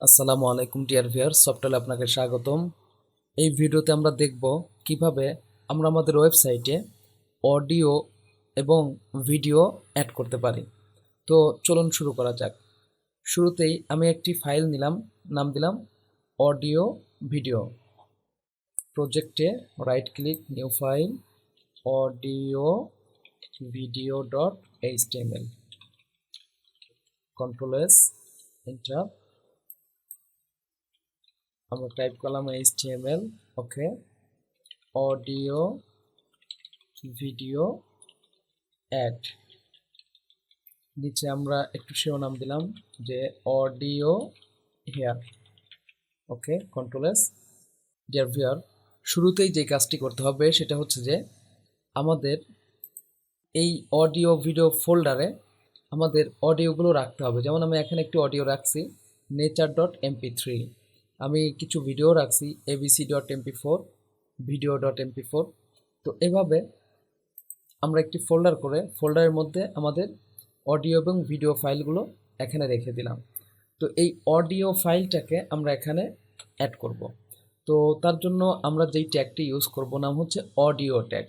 আসসালামু আলাইকুম dear viewers, সফটওয়্যারে আপনাকে স্বাগতম। এই ভিডিওতে আমরা দেখব কিভাবে আমরা আমাদের ওয়েবসাইটে অডিও এবং ভিডিও অ্যাড করতে পারি। তো চলুন শুরু করা যাক। শুরুতেই আমি একটি ফাইল নিলাম, নাম দিলাম অডিও ভিডিও। প্রজেক্টে right click, new file, audio video dot HTML, control S, enter. আমরা টাইপ করলাম এইচটিএমএল, ওকে, অডিও ভিডিও অ্যাড। নিচে আমরা একটু শিরোনাম দিলাম যে অডিও হেয়ার, ওকে, কন্ট্রোল এস। ডিয়ার ভিউয়ার, শুরুতেই যে কাজটি করতে হবে সেটা হচ্ছে যে আমাদের এই অডিও ভিডিও ফোল্ডারে আমাদের অডিওগুলো রাখতে হবে। যেমন আমি এখানে একটি অডিও রাখছি nature.mp3, আমি কিছু ভিডিও রাখছি abc.mp4, video.mp4। তো এভাবে আমরা একটি ফোল্ডার করে ফোল্ডারের মধ্যে আমাদের অডিও এবং ভিডিও ফাইলগুলো এখানে রেখে দিলাম। তো এই অডিও ফাইলটাকে আমরা এখানে অ্যাড করব। তো তার জন্য আমরা যেই ট্যাগটি ইউজ করব নাম হচ্ছে অডিও ট্যাগ,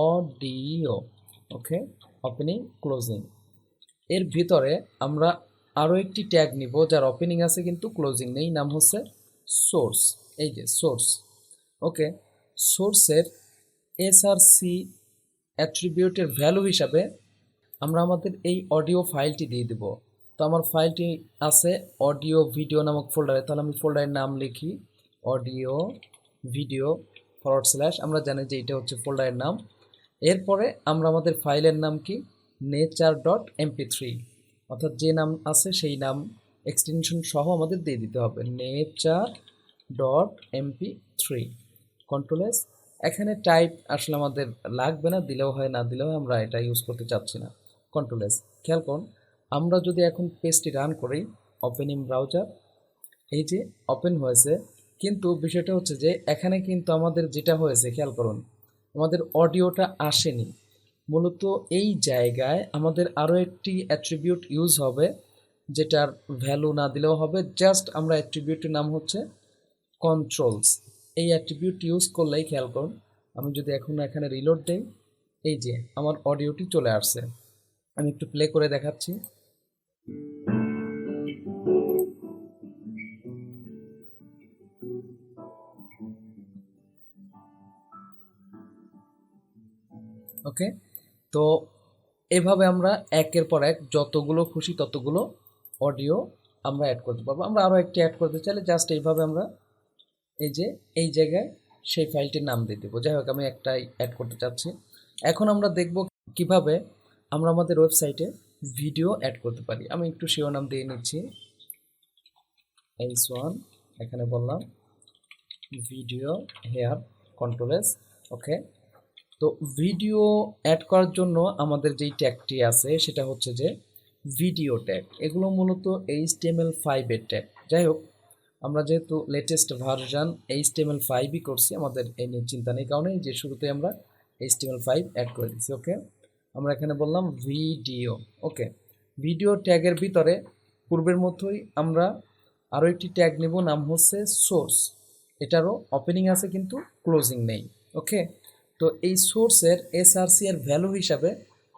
অডিও, ওকে, ওপেনিং ক্লোজিং। এর ভিতরে আমরা আরও একটি ট্যাগ নিব যার ওপেনিং আছে কিন্তু ক্লোজিং নেই, নাম হচ্ছে সোর্স। এই যে সোর্স, ওকে। সোর্সের এসআরসি অ্যাট্রিবিউটের ভ্যালু হিসাবে আমরা আমাদের এই অডিও ফাইলটি দিয়ে দেব। তো আমার ফাইলটি আছে অডিও ভিডিও নামক ফোল্ডারে, তাহলে আমি ফোল্ডারের নাম লিখি অডিও ভিডিও / আমরা জানি যে এটা হচ্ছে ফোল্ডারের নাম। এরপরে আমরা আমাদের ফাইলের নাম কি nature.mp3, অর্থাৎ যে নাম আছে সেই নাম এক্সটেনশন সহ আমাদের দিয়ে দিতে হবে nature.mp3, কন্ট্রোল এস। এখানে টাইপ আসলে আমাদের লাগবে না, দিলেও হয় না দিলেও হয়, আমরা এটা ইউজ করতে চাচ্ছি না, কন্ট্রোল এস। খেয়াল করুন, আমরা যদি এখন পেজটি রান করি, ওপেন ইন ব্রাউজার, এই যে ওপেন হয়েছে, কিন্তু বিষয়টা হচ্ছে যে এখানে কিন্তু আমাদের যেটা হয়েছে খেয়াল করুন, আমাদের অডিওটা আসেনি। মূলত এই জায়গায় আমাদের আরও একটি অ্যাট্রিবিউট ইউজ হবে, যেটার ভ্যালু না দিলেও হবে, জাস্ট আমরা অ্যাট্রিবিউটের নাম হচ্ছে কন্ট্রোলস। এই অ্যাট্রিবিউট ইউজ করলেই, খেয়াল করুন, আমি যদি এখন এখানে রিলোড দেই, এই যে আমার অডিওটি চলে আসছে। আমি একটু প্লে করে দেখাচ্ছি। ওকে, তো এভাবে আমরা একের পর এক যতগুলো খুশি ততগুলো অডিও আমরা অ্যাড করতে পারবো। আমরা আরও একটি অ্যাড করতে চাইলে জাস্ট এইভাবে আমরা এই যে এই জায়গায় সেই ফাইলটির নাম দিয়ে দেবো। যাই হোক, আমি একটাই অ্যাড করতে চাচ্ছি। এখন আমরা দেখব কিভাবে আমরা আমাদের ওয়েবসাইটে ভিডিও অ্যাড করতে পারি। আমি একটু শিরোনাম দিয়ে নিচ্ছি H1, এখানে বললাম ভিডিও হেয়ার, কন্ট্রোল এস, ওকে। তো ভিডিও অ্যাড করার জন্য আমাদের যেই ট্যাগটি আছে সেটা হচ্ছে যে ভিডিও ট্যাগ। এগুলো মূলত HTML5 এর ট্যাগ। যাই হোক, আমরা যেহেতু লেটেস্ট ভার্সন HTML5ই করছি, আমাদের এই নিয়ে চিন্তা নেই, কারণে যে শুরুতে আমরা HTML5 অ্যাড করে দিচ্ছি, ওকে। আমরা এখানে বললাম ভিডিও, ওকে। ভিডিও ট্যাগের ভিতরে পূর্বের মতোই আমরা আরও একটি ট্যাগ নেব, নাম হচ্ছে সোর্স। এটারও ওপেনিং আছে কিন্তু ক্লোজিং নেই, ওকে। তো এই সোর্সের এসআরসি এর ভ্যালু হিসাবে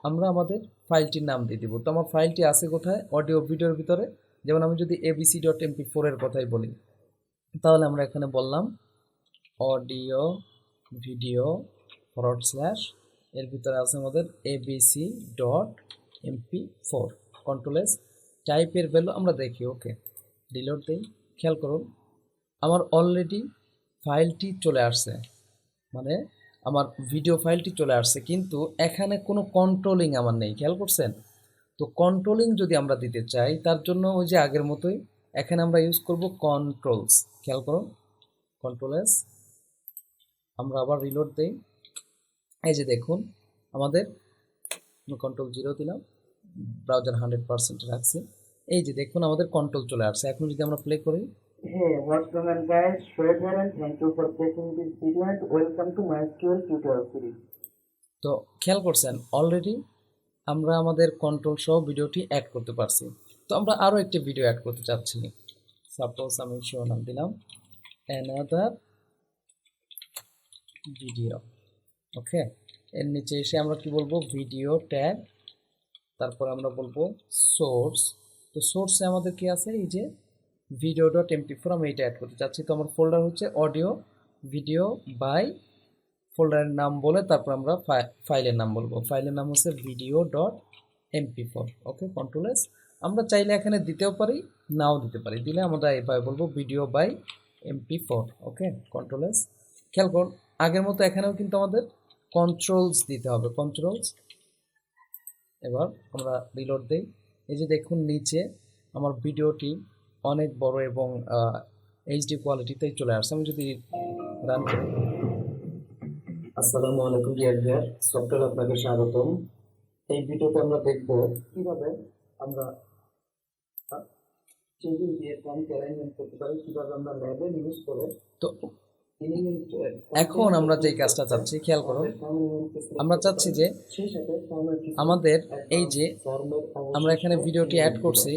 আমরা আমাদের ফাইলটির নাম দিয়ে দিব। তো আমার ফাইলটি আছে কোথায়? অডিও ভিডিওর ভিতরে। যেমন আমি যদি abc.mp4 এর কথাই বলি, তাহলে আমরা এখানে বললাম অডিও ভিডিও / এর ভিতরে আছে আমাদের abc.mp4, কন্ট্রোল এস। টাইপের ভ্যালু আমরা দেখি, ওকে, রিলোড দেই। খেয়াল করুন, আমার অলরেডি ফাইলটি চলে আসছে, মানে আমার ভিডিও ফাইলটি চলে আসছে, কিন্তু এখানে কোনো কন্ট্রোলিং আমার নেই, খেয়াল করছেন? তো কন্ট্রোলিং যদি আমরা দিতে চাই, তার জন্য ওই যে আগের মতোই এখানে আমরা ইউজ করব কন্ট্রোলস। খেয়াল করুন, কন্ট্রোল এস। আমরা আবার রিলোড দেই, এই যে দেখুন আমাদের Ctrl 0 দিলাম, ব্রাউজার 100% রাখছি, এই যে দেখুন আমাদের কন্ট্রোল চলে আসছে। এখন যদি আমরা প্লে করি, Hey, what's going on guys? Shweb here and thank you for watching this video and welcome to MySQL tutorial series. তো খেয়াল করছেন অলরেডি আমরা আমাদের কন্ট্রোল সহ ভিডিওটি অ্যাড করতে পারছি। তো আমরা আরও একটি ভিডিও অ্যাড করতে চাচ্ছি, সাপোজ আমি শিরোনাম দিলাম অ্যানাদার ভিডিও। ওকে, এর নিচে এসে আমরা কি বলবো, ভিডিও ট্যাগ, তারপর আমরা বলবো সোর্স। তো সোর্সে আমাদের কি আছে, এই যে video.mp4 আমি এটা অ্যাড করতে চাচ্ছি। তো আমার ফোল্ডার হচ্ছে অডিও ভিডিও বাই, ফোল্ডারের নাম বলে তারপর আমরা ফাইলের নাম বলবো, ফাইলের নাম হচ্ছে video.mp4। ওকে, কন্ট্রোল এস। আমরা চাইলে এখানে দিতেও পারি, নাও দিতে পারি, দিলে আমরা এভাবে বলবো video by mp4। Okay, control S. খেয়াল করুন আগের মতো এখানেও কিন্তু আমাদের কন্ট্রোলস দিতে হবে, কন্ট্রোলস। এবার আমরা রিলোড দেই, এই যে দেখুন নিচে আমার ভিডিওটি অনেক বড় এবং এইচডি কোয়ালিটিতেই চলে আসছে। আমি যদি রান করি, আসসালামু আলাইকুম ডিয়ার ভিউয়ার, সফটওয়্যার আপনাকে স্বাগতম। এই ভিডিওতে আমরা দেখব কিভাবে আমরা টেবিল দিয়ে ফর্ম অ্যালাইনমেন্ট করতে পারি, কিভাবে আমরা লেবেল ইউজ করে তো এখন আমরা যে কাজটা চাচ্ছি, খেয়াল করুন, আমরা চাচ্ছি যে আমাদের এই যে আমরা এখানে ভিডিওটি অ্যাড করছি,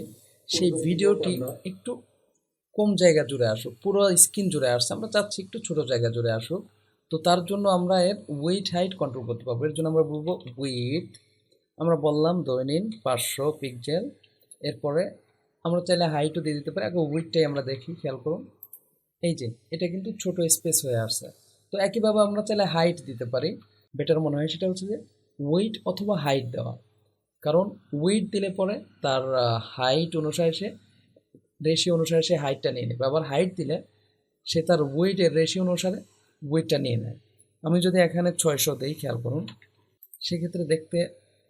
সেই ভিডিওটি একটু কম জায়গা জুড়ে আসুক, পুরো স্ক্রিন জুড়ে আসছে, আমরা চাচ্ছি একটু ছোট জায়গা জুড়ে আসুক। তো তার জন্য আমরা এর উইডথ হাইট কন্ট্রোল করতে পারবো। এর জন্য আমরা বলবো উইডথ, আমরা বললাম ধরে নিন 500 পিক্সেল। এরপরে আমরা চাইলে হাইটও দিয়ে দিতে পারি, আগে উইডথটাই আমরা দেখি, খেয়াল করুন এই যে এটা কিন্তু ছোট স্পেস হয়ে আসছে। তো একইভাবে আমরা চাইলে হাইট দিতে পারি, বেটার মনে হয় সেটা হচ্ছে যে উইডথ অথবা হাইট দেওয়া। কারণ উইডথ দিলে পরে তার হাইট অনুসারে সে রেশিও অনুসারে সে হাইটটা নিয়ে নেবে, আবার হাইট দিলে সে তার ওয়েটের রেশিও অনুসারে ওয়েটটা নিয়ে নেয়। আমি যদি এখানে 600 দিই, খেয়াল করুন, সেক্ষেত্রে দেখতে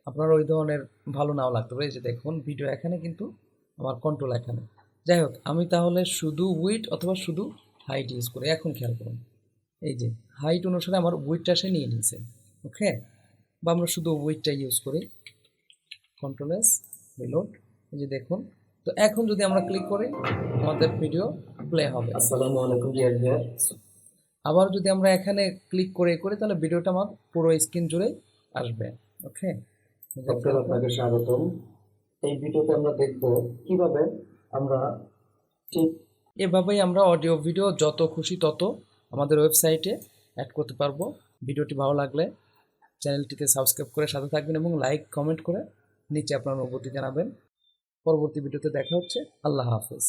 আপনার ওই ধরনের ভালো নাও লাগতে পারে। এই যে দেখুন ভিডিও এখানে কিন্তু আমার কন্ট্রোল এখানে। যাই হোক, আমি তাহলে শুধু উইডথ অথবা শুধু হাইট ইউজ করি। এখন খেয়াল করুন এই যে হাইট অনুসারে আমার উইডথটা সে নিয়ে নিয়েছে। ওকে, বা আমরা শুধু উইডথটা ইউজ করি, কন্ট্রোল এস, রিলোড। এই যে দেখুন, তো এখন যদি আমরা ক্লিক করি আমাদের ভিডিও প্লে হবে। আসসালামু আলাইকুম ডিয়ার ভিউয়ার, আবার যদি আমরা এখানে ক্লিক করে তাহলে ভিডিওটা আমার পুরো স্ক্রিন জুড়েই আসবে। ওকে, সফটওয়্যার আপনাকে স্বাগতম। এই ভিডিওতে আমরা দেখব কিভাবে আমরা ঠিক এভাবেই আমরা অডিও ভিডিও যত খুশি তত আমাদের ওয়েবসাইটে অ্যাড করতে পারবো। ভিডিওটি ভালো লাগলে চ্যানেলটিকে সাবস্ক্রাইব করে সাথে থাকবেন এবং লাইক কমেন্ট করে নিচে আপনার অনুভূতি জানাবেন। পরবর্তী ভিডিওতে দেখা হচ্ছে। আল্লাহ হাফেজ।